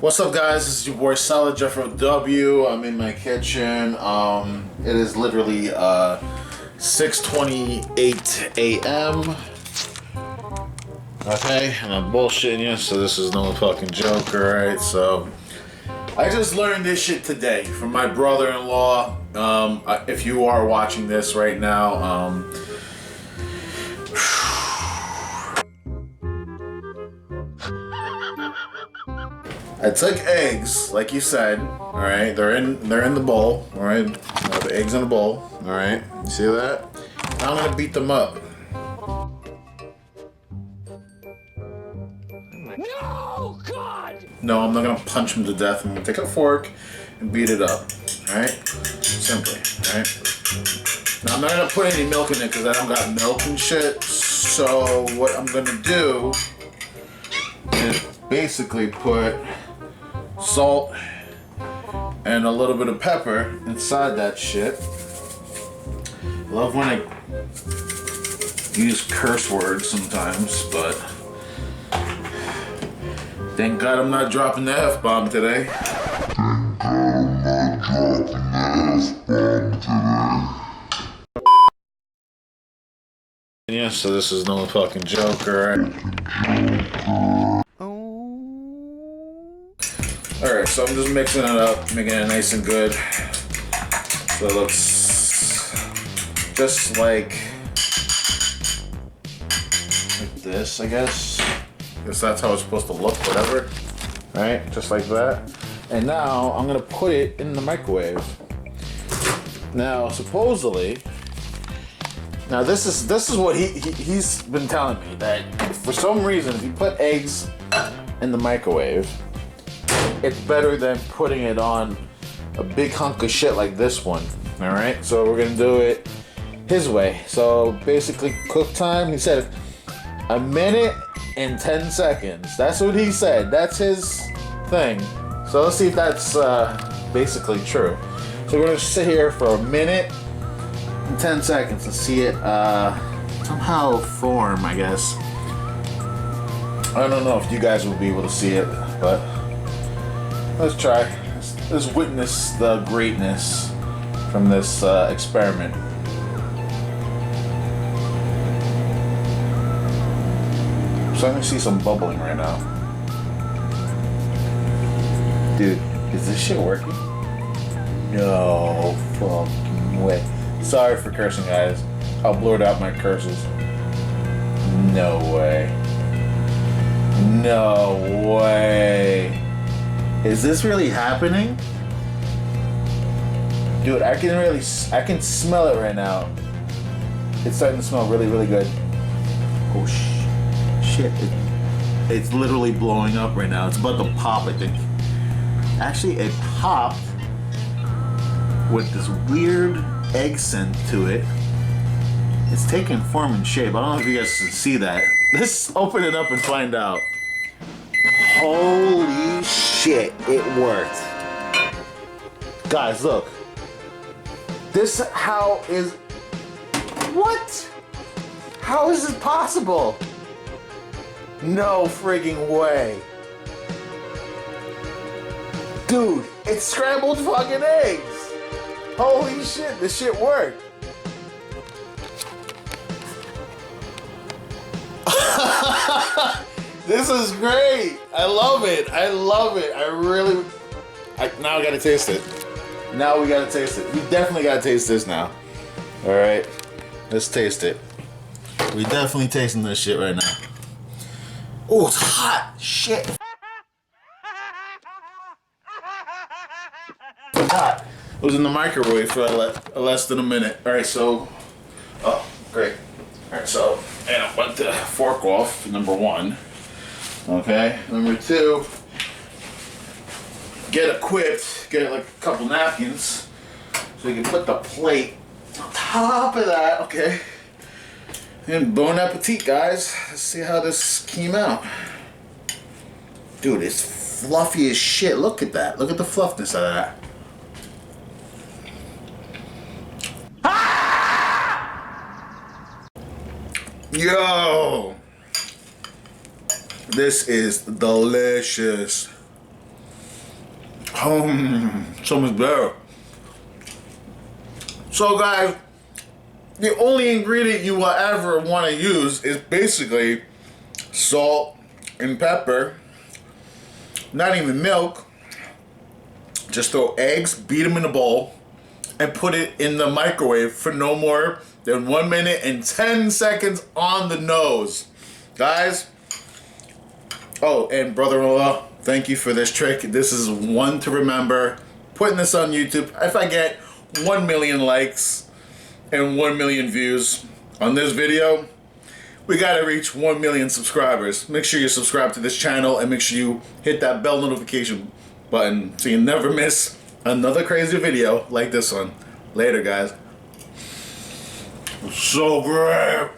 What's up, guys? This is your boy Solid Jeffro W. I'm in my kitchen. It is literally 6:28 a.m. Okay, and I'm bullshitting you, so this is no fucking joke, alright? So I just learned this shit today from my brother-in-law. If you are watching this right now, I took eggs, like you said. All right, they're in the bowl. All right, the eggs in the bowl. All right, you see that? Now I'm gonna beat them up. No, God! No, I'm not gonna punch them to death. I'm gonna take a fork and beat it up. All right, simply. All right. Now I'm not gonna put any milk in it because I don't got milk and shit. So what I'm gonna do is basically put salt and a little bit of pepper inside that shit. Love when I use curse words sometimes, but thank God I'm not dropping the F-bomb today. Yeah, so this is no fucking joke, alright? Alright, so I'm just mixing it up, making it nice and good. So it looks just like this, I guess. Guess that's how it's supposed to look, whatever. Right, just like that. And now I'm gonna put it in the microwave. Now, supposedly, now this is what he's been telling me, that for some reason, if you put eggs in the microwave, it's better than putting it on a big hunk of shit like this one. All right, so we're gonna do it his way. So basically, cook time, he said 1 minute and 10 seconds. That's what he said. That's his thing. So let's see if that's basically true. So we're gonna sit here for 1 minute and 10 seconds and see it somehow form, I guess. I don't know if you guys will be able to see it, but let's try. Let's witness the greatness from this experiment. So I'm gonna see some bubbling right now. Dude, is this shit working? No fucking way. Sorry for cursing, guys. I'll blurt out my curses. No way. No way. Is this really happening? Dude, I can smell it right now. It's starting to smell really, really good. Oh shit. It's literally blowing up right now. It's about to pop, I think. Actually, it popped with this weird egg scent to it. It's taking form and shape. I don't know if you guys can see that. Let's open it up and find out. Holy shit, it worked. Guys, look. What? How is this possible? No frigging way. Dude, it's scrambled fucking eggs. Holy shit, this shit worked. This is great. I love it. I now I gotta taste it. Now we gotta taste it. We definitely gotta taste this now. All right, let's taste it. We definitely tasting this shit right now. Oh, it's hot. Shit. It's hot. It was in the microwave for less than a minute. All right, so, oh, great. All right, so, and I went the fork off, number one. Okay, number two, get like a couple napkins so you can put the plate on top of that, okay? And bon appetit, guys. Let's see how this came out. Dude, it's fluffy as shit. Look at that. Look at the fluffiness of that. Ah! Yo! This is delicious. So much better. So guys, the only ingredient you will ever want to use is basically salt and pepper. Not even milk. Just throw eggs, beat them in a bowl, and put it in the microwave for no more than 1 minute and 10 seconds on the nose. Guys, oh, and brother-in-law, thank you for this trick. This is one to remember. Putting this on YouTube. If I get 1 million likes and 1 million views on this video, we gotta reach 1 million subscribers. Make sure you subscribe to this channel and make sure you hit that bell notification button so you never miss another crazy video like this one. Later, guys. So great.